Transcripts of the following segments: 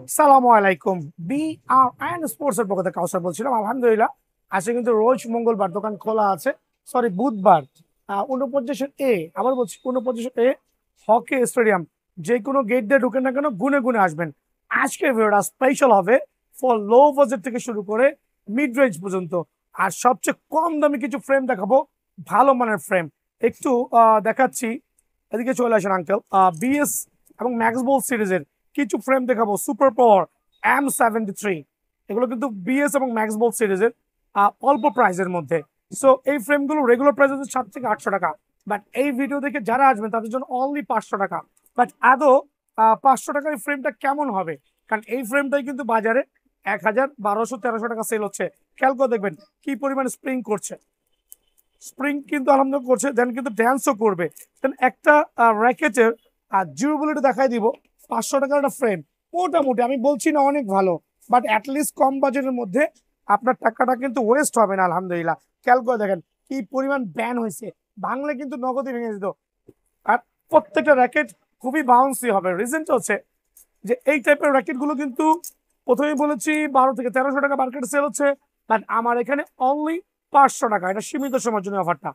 সালামু আলাইকুম। BRN sports এর পক্ষ থেকে কাউসার বলছিলাম। আলহামদুলিল্লাহ, আজকে কিন্তু রোজ মঙ্গলবার দোকান খোলা আছে। সরি, বুধবার। 49 আবার বলছি 49 হকি স্টেডিয়াম। যে কোনো গেট দিয়ে ঢুকেন না কেন, গুনে গুনে আসবেন। আজকের ভিডিওটা স্পেশাল হবে ফর লো বাজেট থেকে শুরু করে মিড রেঞ্জ পর্যন্ত। আর সবচেয়ে কম দামি কিছু ফ্রেম দেখাবো, ভালো মানের ফ্রেম। একটু দেখাচ্ছি, এদিকে চলে আসেন আঙ্কেল। বিএস এবং ম্যাক্সবল সিরিজের কিছু ফ্রেম দেখাবো, সুপার পাওয়ার M73। এগুলো কিন্তু বিএস এবং ম্যাক্সবল সিরিজের অল্প প্রাইসের মধ্যে। সো এই ফ্রেমগুলো রেগুলার প্রাইস হচ্ছে 700 থেকে 800 টাকা, বাট এই ভিডিও দেখে যারা আসবেন তাদের জন্য অনলি 500 টাকা। বাট আদৌ 500 টাকার এই ফ্রেমটা কেমন হবে? কারণ এই ফ্রেমটাই কিন্তু বাজারে 1000, 1200, 1300 টাকা সেল হচ্ছে। খেয়াল করে দেখবেন কি পরিমাণ স্প্রিং করছে। স্প্রিং কিন্তু আলহামদুলিল্লাহ করছে, দেন কিন্তু ড্যান্সও করবে। দেন একটা র্যাকেটের ডিউরেবিলিটি দেখাই দিব। 500 টাকার একটা ফ্রেম মোটামুটি, আমি বলছি না অনেক ভালো, বাট অ্যাটলিস্ট কম বাজেটের মধ্যে আপনার টাকাটা কিন্তু ওয়েস্ট হবে না। আলহামদুলিল্লাহ, খেয়াল করে দেখেন কি পরিমাণ ব্যান হয়েছে। ভাঙলে কিন্তু নগদই ভেঙে যেত। আর প্রত্যেকটা র্যাকেট খুবই বাউন্সি হবে। রিজনটা হচ্ছে যে এই টাইপের র্যাকেট গুলো কিন্তু প্রথমেই বলেছি 1200 থেকে 1300 টাকা মার্কেটে সেল হচ্ছে, বাট আমার এখানে অনলি 500 টাকা। এটা সীমিত সময়ের জন্য অফারটা।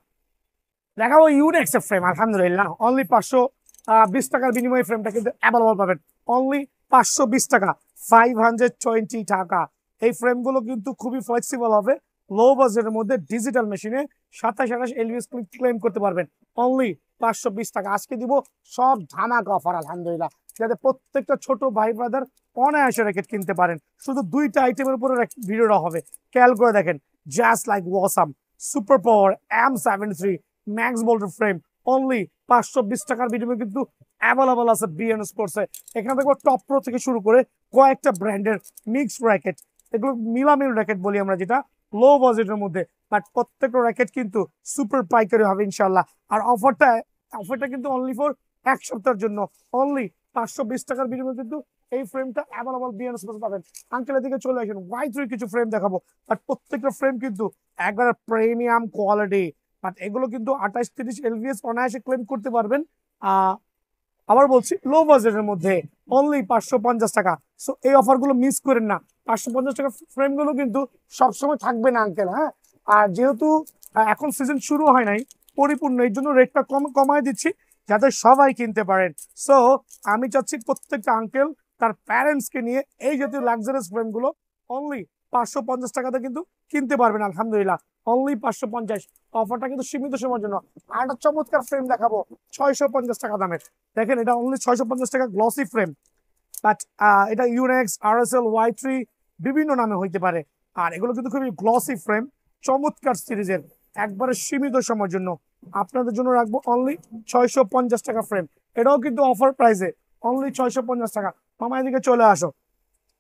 দেখাবো ইউনেক্স এর ফ্রেম। আলহামদুলিল্লাহ, অনলি 520 টাকার বিনিময়ে ফ্রেমটা কিন্তু অ্যাভেলেবল পাবেন। অনলি 520 টাকা, 520 টাকা। এই ফ্রেমগুলো কিন্তু খুবই ফ্লেক্সিবল হবে। লো বাজেটের মধ্যে ডিজিটাল মেশিনে 27-28 এলবিএস ক্লেম করতে পারবেন। অনলি 520 টাকা। আজকে দিব সব ধামাকা অফার আলহামদুলিল্লাহ, যাতে প্রত্যেকটা ছোট ভাই ব্রাদার অনায়াসে র্যাকেট কিনতে পারেন। শুধু দুইটা আইটেমের উপরে ভিডিওটা হবে। খেয়াল করে দেখেন, just like awesome, super power M73 max বোল্টের ফ্রেম অনলি 520 টাকার বিনিময়ে কিন্তু অ্যাভেলেবল আছে বিএন স্পোর্টসে। এখানে দেখবো টপ প্রো থেকে শুরু করে কয়েকটা ব্র্যান্ডের মিক্সড র্যাকেট। এগুলো মিলামিল র্যাকেট বলি আমরা, যেটা লো বাজেটের মধ্যে, বাট প্রত্যেকটা র্যাকেট কিন্তু সুপার পাইকারি হবে ইনশাল্লাহ। আর অফারটা কিন্তু অনলি ফর 1 সপ্তাহের জন্য। অনলি 520 টাকার বিনিময়ে কিন্তু এই ফ্রেমটা অ্যাভেলেবল বিএন স্পোর্টস পাবেন। আঙ্কেলের দিকে চলে আসেন, Y3 কিছু ফ্রেম দেখাবো, বাট প্রত্যেকটা ফ্রেম কিন্তু একবারে প্রিমিয়াম কোয়ালিটি। বাট এগুলো কিন্তু 28-30 এলভিএস অনায়াসে ক্লেম করতে পারবেন। আবার বলছি লো বাজেটের মধ্যে অনলি 550 টাকা। সো এই অফার গুলো মিস করেন না। 550 টাকা ফ্রেম গুলো কিন্তু সবসময় থাকবে না আঙ্কেল, হ্যাঁ। আর যেহেতু এখন সিজন শুরু হয় নাই পরিপূর্ণ, এই জন্য রেটটা কমায় দিচ্ছি যাতে সবাই কিনতে পারেন। সো আমি চাচ্ছি প্রত্যেকটা আঙ্কেল তার প্যারেন্টস কে নিয়ে এই জাতীয় লাক্সারিয়াস ফ্রেম গুলো অনলি 550 টাকাতে কিন্তু কিনতে পারবেন। আলহামদুলিল্লাহ, অনলি 550। অফারটা কিন্তু সীমিত সময়ের জন্য। আর একটা চমৎকার ফ্রেম দেখাবো 650 টাকা দামের। দেখেন, এটা অনলি 650 টাকা, গ্লসি ফ্রেম। বাট এটা ইউনেক্স, RSL, Y3 বিভিন্ন নামে হইতে পারে। আর এগুলো কিন্তু খুবই গ্লসি ফ্রেম, চমৎকার সিরিজের, একবারে সীমিত সময়ের জন্য আপনাদের জন্য রাখবো অনলি 650 টাকা ফ্রেম। এটাও কিন্তু অফার প্রাইসে অনলি 650 টাকা। মামা এদিকে চলে আসো,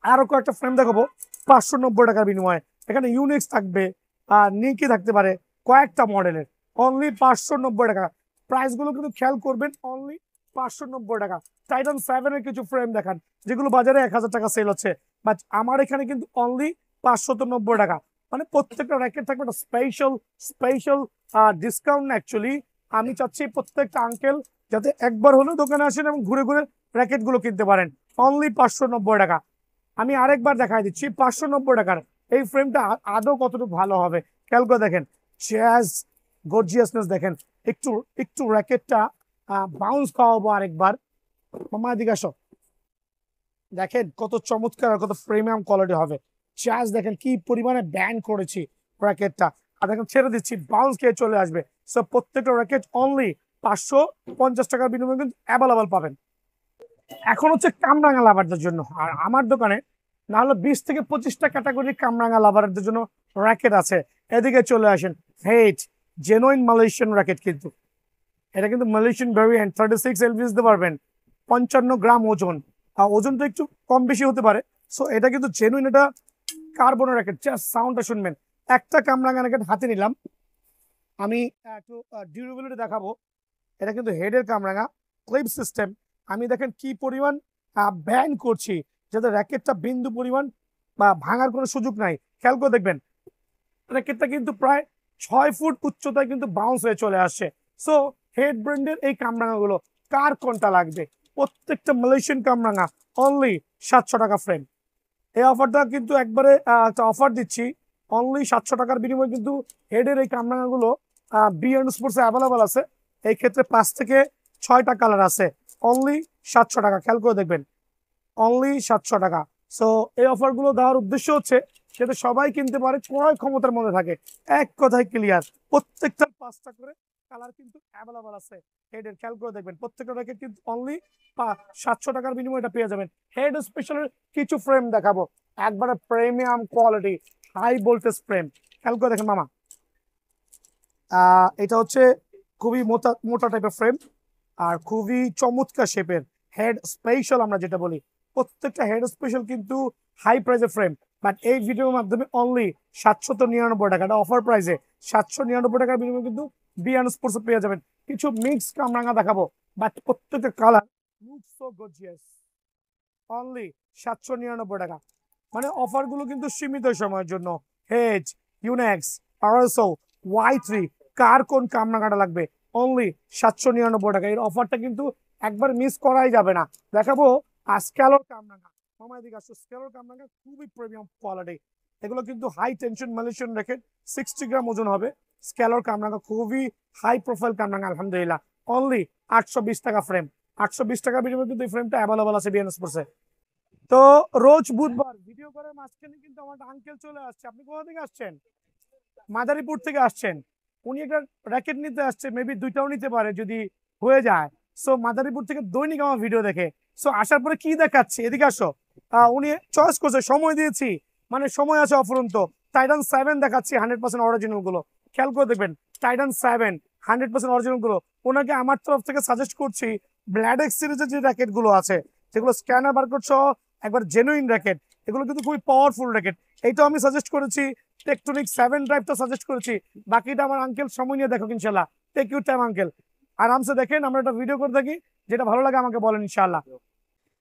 আরো কয়েকটা ফ্রেম দেখাবো 590 টাকার বিনিময়ে। এখানে ইউনিক্স থাকবে, নিকি থাকতে পারে, কয়েকটা মডেলের। অনলি 590 টাকা। প্রাইস গুলো কিন্তু খেয়াল করবেন, অনলি 590 টাকা। টাইটান 7 এর কিছু ফ্রেম দেখান যেগুলো বাজারে 1000 টাকা সেল হচ্ছে, বাট আমার এখানে কিন্তু অনলি 590 টাকা। মানে প্রত্যেকটা র্যাকেট থাকবে একটা স্পেশাল স্পেশাল ডিসকাউন্ট। অ্যাকচুয়ালি আমি চাচ্ছি প্রত্যেকটা আঙ্কেল যাতে একবার হলেও দোকানে আসেন এবং ঘুরে ঘুরে র্যাকেট গুলো কিনতে পারেন। অনলি 590 টাকা। আমি আরেকবার দেখাই দিচ্ছি 590 টাকার এই ফ্রেমটা আদৌ কতটুকু ভালো হবে। খেয়াল করে দেখেন, জ্যাজ গর্জিয়াসনেস দেখেন। একটু একটু র্যাকেটটা বাউন্স খাওয়াবো আরেকবার। মামা এদিকে আসো, দেখেন কত চমৎকার আর কত প্রিমিয়াম কোয়ালিটি হবে। জ্যাজ দেখেন কি পরিমাণে ব্যান্ড করেছি র্যাকেটটা। আর দেখেন ছেড়ে দিচ্ছি, বাউন্স খেয়ে চলে আসবে। সো প্রত্যেকটা র্যাকেট অনলি 550 টাকার বিনিময়ে কিন্তু অ্যাভেলেবল পাবেন। এখন হচ্ছে কামরাঙা লাভারদের জন্য। আর আমার দোকানে না হলে 20 থেকে 25টা ক্যাটাগরি কামরাঙা লাভারদের জন্য র্যাকেট আছে। এদিকে চলে আসেন। হেট জেনুইন মালয়েশিয়ান র্যাকেট, কিন্তু এটা কিন্তু মালয়েশিয়ান ভ্যারিয়েন্ট। 36 এলভিএস দিতে পারবেন, 55 গ্রাম ওজন। আর ওজনটা একটু কম বেশি হতে পারে। সো এটা কিন্তু জেনুইন, এটা কার্বনের র্যাকেট। জাস্ট সাউন্ডটা শুনবেন। একটা কামরাঙা র্যাকেট হাতে নিলাম আমি, একটু ডিউরেবিলিটি দেখাবো। এটা কিন্তু হেডের কামরাঙা, ক্লিপ সিস্টেম। আমি দেখেন কি পরিমাণ ব্যান করছি যাতে র্যাকেটটা বিন্দু পরিমাণ বা ভাঙার কোনো সুযোগ নাই। খেয়াল করে দেখবেন র্যাকেটটা কিন্তু প্রায় 6 ফুট উচ্চতায় কিন্তু বাউন্স হয়ে চলে আসছে। সো হেড ব্র্যান্ডের এই কামরাঙা গুলো কার কোনটা লাগবে প্রত্যেকটা মালয়েশিয়ান কামরাঙা অনলি 700 টাকা ফ্রেম। এই অফারটা কিন্তু একবারে একটা অফার দিচ্ছি, অনলি 700 টাকার বিনিময়ে কিন্তু হেডের এই কামরাঙাগুলো বি স্পোর্টসে অ্যাভেলেবল আছে। এই ক্ষেত্রে 5 থেকে 6টা কালার আছে, অনলি 700 টাকা। খেয়াল করে দেখবেন, অনলি 700 টাকা। সো এই অফারগুলো দেওয়ার উদ্দেশ্য হচ্ছে যাতে সবাই কিনতে পারে, ক্রয় ক্ষমতার মধ্যে থাকে। এক কথায় ক্লিয়ার, প্রত্যেকটা 5টা করে কালার কিন্তু অ্যাভেলেবল আছে হেডের। খেয়াল করে দেখবেন, প্রত্যেকটা র্যাকেট কিন্তু অনলি 700 টাকার বিনিময়ে এটা পেয়ে যাবেন। হেড স্পেশালের কিছু ফ্রেম দেখাবো, একবারে premium quality high voltage frame. খেয়াল করে দেখেন মামা, এটা হচ্ছে খুবই মোটা মোটা টাইপের ফ্রেম আর খুবই চমৎকার শেপের। হেড স্পেশাল আমরা যেটা বলি, প্রত্যেকটা হেড স্পেশাল কিন্তু হাই প্রাইসের ফ্রেম। বাট এই ভিডিওর মাধ্যমে অনলি 799 টাকা, এটা অফার প্রাইসে 799 টাকার বিনিময়ে কিন্তু বিয়ান স্পোর্টস পেয়ে যাবেন। কিছু মিক্স কামরাঙা দেখাবো, বাট প্রত্যেকটা colour look so gorgeous. Only 799 টাকা। মানে অফার গুলো কিন্তু সীমিত সময়ের জন্য। হেজ, ইউনেক্স, আরএসও, Y3, কার কোন কামরাঙাটা লাগবে, অনলি 799 টাকা। এর অফারটা কিন্তু একবার মিস করাই যাবে না। দেখাবো স্ক্যালোর কামরাঙা। মামা এদিকে আসো, স্ক্যালোর কামরাঙা খুবই প্রিমিয়াম কোয়ালিটি। এগুলো কিন্তু হাই টেনশন মালয়েশিয়ান র্যাকেট, 60 গ্রাম ওজন হবে। স্ক্যালোর কামরাঙা খুবই হাই প্রোফাইল কামরাঙা, আলহামদুলিল্লাহ। অনলি 820 টাকা ফ্রেম। 820 টাকার বিনিময়ে কিন্তু এই ফ্রেমটা অ্যাভেলেবল আছে বিএন স্পোর্টসে। তো রোজ বুধবার ভিডিও করার মাঝখানে কিন্তু আমার আঙ্কেল চলে আসছে। আপনি কোথা থেকে আসছেন? মাদারীপুর থেকে আসছেন। উনি একটা র্যাকেট নিতে আসছে, মেবি দুইটাও নিতে পারে যদি হয়ে যায়। সো মাদারীপুর থেকে দৈনিক আমার ভিডিও দেখে। সো আসার পরে কি দেখাচ্ছে, এদিকে আসো। উনি চয়েস করছে, সময় দিয়েছি, মানে সময় আছে অফুরন্ত। টাইটান 7 দেখাচ্ছি 100% অরিজিনাল গুলো। খেয়াল করে দেখবেন, টাইটান 7 100% অরিজিনাল গুলো। ওনাকে আমার তরফ থেকে সাজেস্ট করছি ব্ল্যাডেক্স সিরিজের যে র্যাকেট গুলো আছে, যেগুলো স্ক্যানার বারকোড সহ একবার জেনুইন র্যাকেট, এগুলো কিন্তু খুবই পাওয়ারফুল র্যাকেট। এইটাও আমি সাজেস্ট করেছি। টেকটনিক 7 ড্রাইভটা সাজেস্ট করেছি। বাকিটা আমার আঙ্কেল সময় নিয়ে দেখো ইনশাল্লাহ। টেক ইউর টাইম আঙ্কেল, আরামসে দেখেন। আমরা একটা ভিডিও করে থাকি, যেটা ভালো লাগে আমাকে বলেন ইনশাল্লাহ।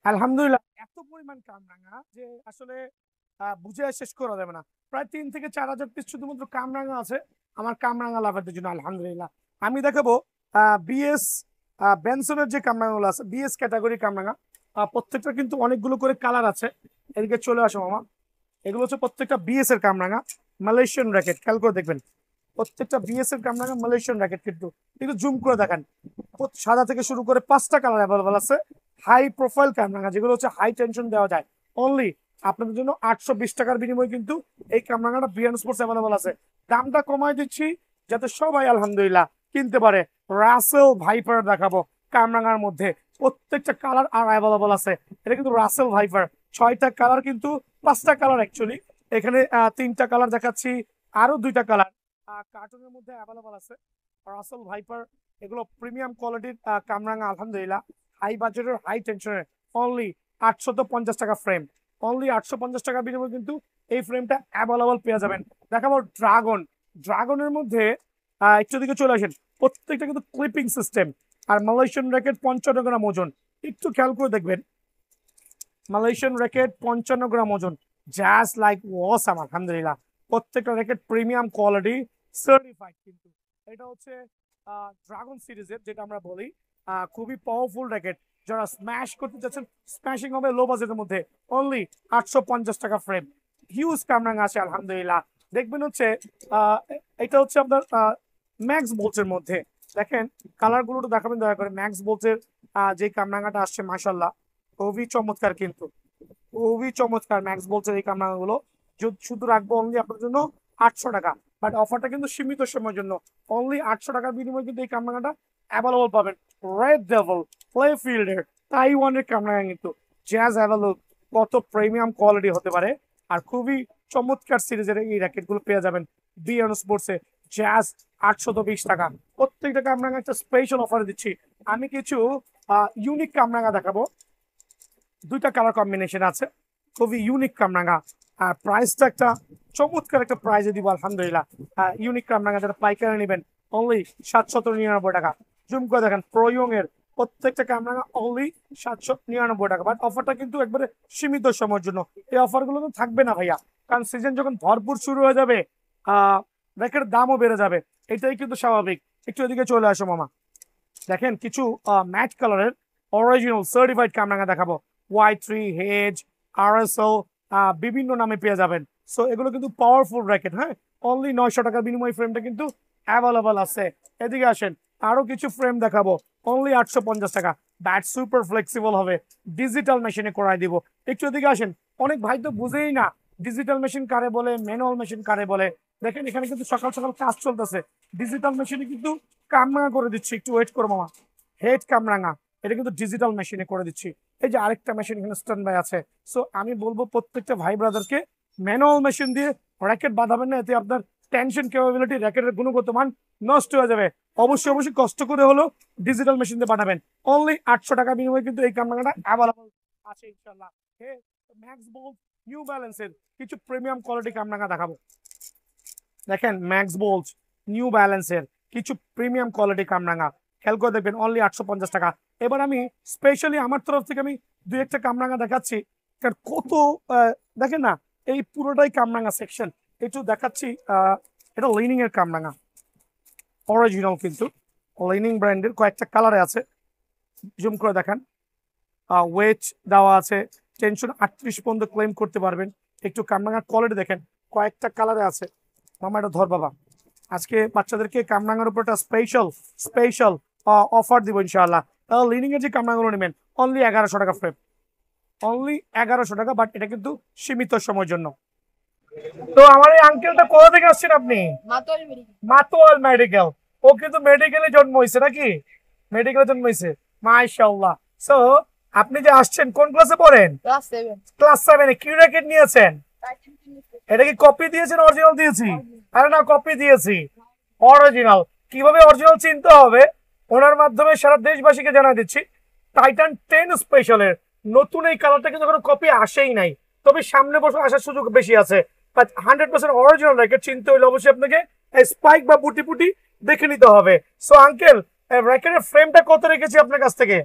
আলহামদুলিল্লাহ, এত পরিমাণ কামরাঙা যে আসলে বুঝে শেষ করা যাবে না। প্রায় 3 থেকে 4 হাজার পিস শুধুমাত্র কামরাঙা আছে আমার কামরাঙা লাভারদের জন্য, আলহামদুলিল্লাহ। আমি দেখাবো বিএস বেনসনের যে কামরাঙাগুলো আছে, বিএস ক্যাটাগরি কামরাঙা। প্রত্যেকটা কিন্তু অনেকগুলো করে কালার আছে। এদিকে চলে আসো মামা। এগুলো হচ্ছে প্রত্যেকটা বিএস এর কামরাঙা, মালয়েশিয়ান র্যাকেট। খেয়াল করে দেখবেন, প্রত্যেকটা বিএস এর কামরাঙা মালয়েশিয়ান র্যাকেট। কিন্তু একটু জুম করে দেখেন, সাদা থেকে শুরু করে 5টা কালার অ্যাভেলেবল আছে। হাই প্রোফাইল কামরাঙা, যেগুলো হচ্ছে হাই টেনশন দেওয়া যায়। অনলি আপনাদের জন্য 820 টাকার বিনিময়ে কিন্তু এই কামরাঙাটা বিয়ান স্পোর্টস অ্যাভেলেবল আছে। দামটা কমায় দিচ্ছি যাতে সবাই আলহামদুলিল্লাহ কিনতে পারে। রাসেল ভাইপার দেখাবো কামরাঙার মধ্যে, প্রত্যেকটা কালার আর অ্যাভেলেবল আছে। এটা কিন্তু রাসেল ভাইপার, 6টা কালার, কিন্তু 5টা কালার অ্যাকচুয়ালি। এখানে 3টা কালার দেখাচ্ছি, আরো 2টা কালার কার্টুনের মধ্যে অ্যাভেলেবল আছে। রাসেল ভাইপার এগুলো প্রিমিয়াম কোয়ালিটির কামরাঙা, আলহামদুলিল্লাহ। হাই বাজেটের, হাই টেনশনের, অনলি 850 টাকা ফ্রেম। অনলি 850 টাকার বিনিময়ে কিন্তু এই ফ্রেমটা অ্যাভেলেবল পেয়ে যাবেন। দেখাবো ড্রাগন। ড্রাগনের মধ্যে একটু দিকে চলে আসেন, প্রত্যেকটা কিন্তু ক্লিপিং সিস্টেম। আর মালয়েশিয়ান র্যাকেট 55 গ্রাম ওজন। একটু খেয়াল করে দেখবেন, মালয়েশিয়ান র্যাকেট 55 গ্রাম ওজন, জাস্ট লাইক ওয়াসাম, আলহামদুলিল্লাহ। প্রত্যেকটা র্যাকেট প্রিমিয়াম কোয়ালিটি, সার্টিফাইড। কিন্তু এটা হচ্ছে ড্রাগন সিরিজের, যেটা আমরা বলি খুবই পাওয়ারফুল র্যাকেট। যারা স্ম্যাশ করতে চাচ্ছেন, স্ম্যাশিং হবে লো বাজেটের মধ্যে, অনলি 850 টাকা ফ্রেম। হিউজ কামরাঙা আছে আলহামদুলিল্লাহ। দেখবেন হচ্ছে এটা হচ্ছে আপনার ম্যাক্স বোলসের মধ্যে। দেখেন কালার গুলো তো দেখাবেন দয়া করে। ম্যাক্স বোলসের যে কামরাঙাটা আসছে, মাশাল্লাহ খুবই চমৎকার, কিন্তু খুবই চমৎকার ম্যাক্স বোলসের এই কামরাঙাগুলো। শুধু রাখবো অনলি আপনার জন্য 800 টাকা। বাট অফারটা কিন্তু সীমিত সময়ের জন্য, অনলি 800 টাকার বিনিময়ে কিন্তু এই কামরাঙাটা অ্যাভেলেবল পাবেন। রেড ডেভেল প্লে ফিল্ডের তাইওয়ানের কামরাঙা, কিন্তু জ্যাজ অ্যাভেলেবল। কত প্রিমিয়াম কোয়ালিটি হতে পারে। আর খুবই চমৎকার সিরিজের এই র্যাকেট গুলো পেয়ে যাবেন বিএন স্পোর্টসে, জ্যাজ 820 টাকা। প্রত্যেকটা কামরাঙা একটা স্পেশাল অফার দিচ্ছি। আমি কিছু ইউনিক কামরাঙা দেখাবো, 2টা কালার কম্বিনেশন আছে, খুবই ইউনিক কামরাঙা। আর প্রাইসটা একটা চমৎকার একটা প্রাইজে দিব আলহামদুলিল্লাহ। ইউনিক কামরাঙা যারা পাইকারি নেবেন, অনলি 799 টাকা। জুম করে দেখেন, প্রয়োং এর প্রত্যেকটা কামরাঙা অনলি 799 টাকা। বাট অফারটা কিন্তু একবারে সীমিত সময়ের জন্য। এই অফার গুলো তো থাকবে না ভাইয়া, কারণ সিজন যখন ভরপুর শুরু হয়ে যাবে, র্যাকের দামও বেড়ে যাবে। এটাই কিন্তু স্বাভাবিক। একটু এদিকে চলে আসো মামা। দেখেন কিছু ম্যাট কালারের অরিজিনাল সার্টিফাইড কামরাঙা দেখাবো। Y3, হেজ, RSL বিভিন্ন নামে পেয়ে যাবেন। সো এগুলো কিন্তু পাওয়ারফুল র্যাকেট। হ্যাঁ, অনলি 900 টাকার বিনিময় ফ্রেমটা কিন্তু অ্যাভেলেবল আছে। এদিকে আসেন, আরো কিছু ফ্রেম দেখাবো, অনলি 850 টাকা। ব্যাট সুপার ফ্লেক্সিবল হবে, ডিজিটাল মেশিনে করাই দিব। একটু এদিকে আসেন, অনেক ভাই তো বুঝেই না ডিজিটাল মেশিন কারে বলে, ম্যানুয়াল মেশিন কারে বলে। দেখেন এখানে কিন্তু সকাল সকাল কাজ চলতেছে, ডিজিটাল মেশিনে কিন্তু কামরাঙা করে দিচ্ছি। একটু ওয়েট করো মামা। হেড কামরাঙা, এটা কিন্তু ডিজিটাল মেশিনে করে দিচ্ছি। এই যে আরেকটা মেশিন এখানে স্ট্যান্ড বাই আছে। সো আমি বলবো প্রত্যেকটা ভাই ব্রাদারকে ম্যানুয়াল মেশিন দিয়ে র্যাকেট বাঁধাবেন না, এতে আপনার টেনশন ক্যাপাবিলিটি, র্যাকেটের গুণগত মান নষ্ট হয়ে যাবে। অবশ্যই অবশ্যই কষ্ট করে হলো ডিজিটাল মেশিন দিয়ে বানাবেন। অনলি 800 টাকা বিনিময়ে কিন্তু এই কামরাঙাটা অ্যাভেলেবল আছে ইনশাআল্লাহ। ম্যাক্স বোল্ট নিউ ব্যালেন্সের কিছু প্রিমিয়াম কোয়ালিটি কামরাঙা দেখাবো। দেখেন ম্যাক্স বোল্ট নিউ ব্যালেন্সের কিছু প্রিমিয়াম কোয়ালিটি কামরাঙা, খেয়াল করে দেখবেন অনলি 850 টাকা। এবার আমি স্পেশালি আমার তরফ থেকে আমি দুই একটা কামরাঙা দেখাচ্ছি, কারণ কত দেখেন না, এই পুরোটাই কামরাঙা সেকশন। একটু দেখাচ্ছি, এটা লিনিং এর কামরাঙা, অরিজিনাল কিন্তু লিনিং ব্র্যান্ডের, কয়েকটা কালারে আছে, জুম করে দেখান। ওয়েট দেওয়া আছে, টেনশন 38 পর্যন্ত ক্লেম করতে পারবেন। একটু কামরাঙার কোয়ালিটি দেখেন, কয়েকটা কালারে আছে। মামা এটা ধর বাবা, আজকে বাচ্চাদেরকে কামরাঙার উপর একটা স্পেশাল স্পেশাল অফার দিব ইনশাআল্লাহ। তাহলে লিনিং এর যে কামরাঙাগুলো নেবেন অনলি 1100 টাকা ফ্রেম, অনলি 1100 টাকা, বাট এটা কিন্তু সীমিত সময়ের জন্য। তো আমার এই আঙ্কেলটা কোথা থেকে আসছেন আপনি? মাতোয়াল মেডিকেল। ও কিন্তু মেডিকেলে জন্ম হয়েছে নাকি? মেডিকেলে জন্ম হয়েছে, মাশাআল্লাহ। সো আপনি যে আসছেন কোন ক্লাসে পড়েন? ক্লাস 7 এ। কি র্যাকেট নিয়েছেন? এটা কি কপি দিয়েছেন অরিজিনাল দিয়েছি? আরে না, কপি দিয়েছি, অরিজিনাল। কিভাবে অরিজিনাল চিনতে হবে ওনার মাধ্যমে সারা দেশবাসীকে জানা দিচ্ছি। টাইটান 10 স্পেশালের নতুন এই কালারটা কিন্তু কোনো কপি আসেই নাই, তবে সামনে বছর আসার সুযোগ বেশি আছে। 100% অরিজিনাল র্যাকেট চিনতে হলে অবশ্যই আপনাকে স্পাইক বা বুটি পুটি দেখে নিতে হবে। সো আঙ্কেল, র্যাকেটের ফ্রেমটা কত রেখেছি আপনার কাছ থেকে?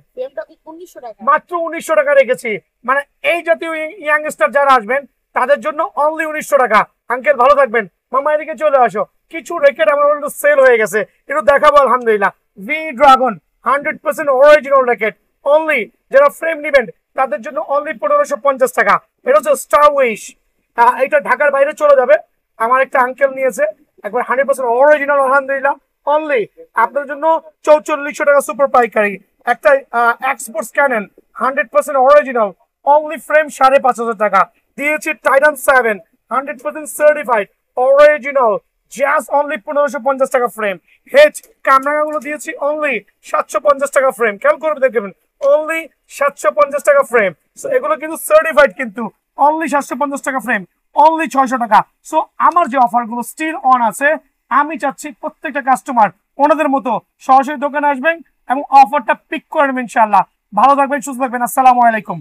মাত্র 1900 টাকা রেখেছি। মানে এই জাতীয় ইয়াংস্টার যারা আসবেন তাদের জন্য অনলি 1900 টাকা। আঙ্কেল ভালো থাকবেন। মামা এদিকে চলে আসো, কিছু র্যাকেট আমার সেল হয়ে গেছে, একটু দেখাবো। আলহামদুলিল্লাহ, V dragon 100% original racket, only যারা ফ্রেম নেবেন তাদের জন্য অনলি 1550 টাকা। এটা হচ্ছে স্টার উইশ, এটা ঢাকার বাইরে চলে যাবে। আমার একটা আঙ্কেল নিয়েছে, একবার 100% অরিজিনাল, আলহামদুলিল্লাহ। অনলি আপনার জন্য 4400 টাকা সুপার পাইকারি। একটা exports Canon 100% original, only frame 5500 টাকা দিয়েছি। Titan 7 100% certified original, just only 1550 টাকা ফ্রেম। হেজ কামরাঙাগুলো দিয়েছি অনলি 750 টাকা ফ্রেম। খেয়াল করবে দেখবেন অনলি 750 টাকা ফ্রেম। সো এগুলো কিন্তু সার্টিফাইড, কিন্তু অনলি 750 টাকা ফ্রেম, অনলি 600 টাকা। সো আমার যে অফারগুলো স্টিল অন আছে, আমি চাচ্ছি প্রত্যেকটা কাস্টমার ওনাদের মতো সরাসরি দোকানে আসবেন এবং অফারটা পিক করে নেবেন ইনশাআল্লাহ। ভালো থাকবেন, সুস্থ থাকবেন। আসসালামু আলাইকুম।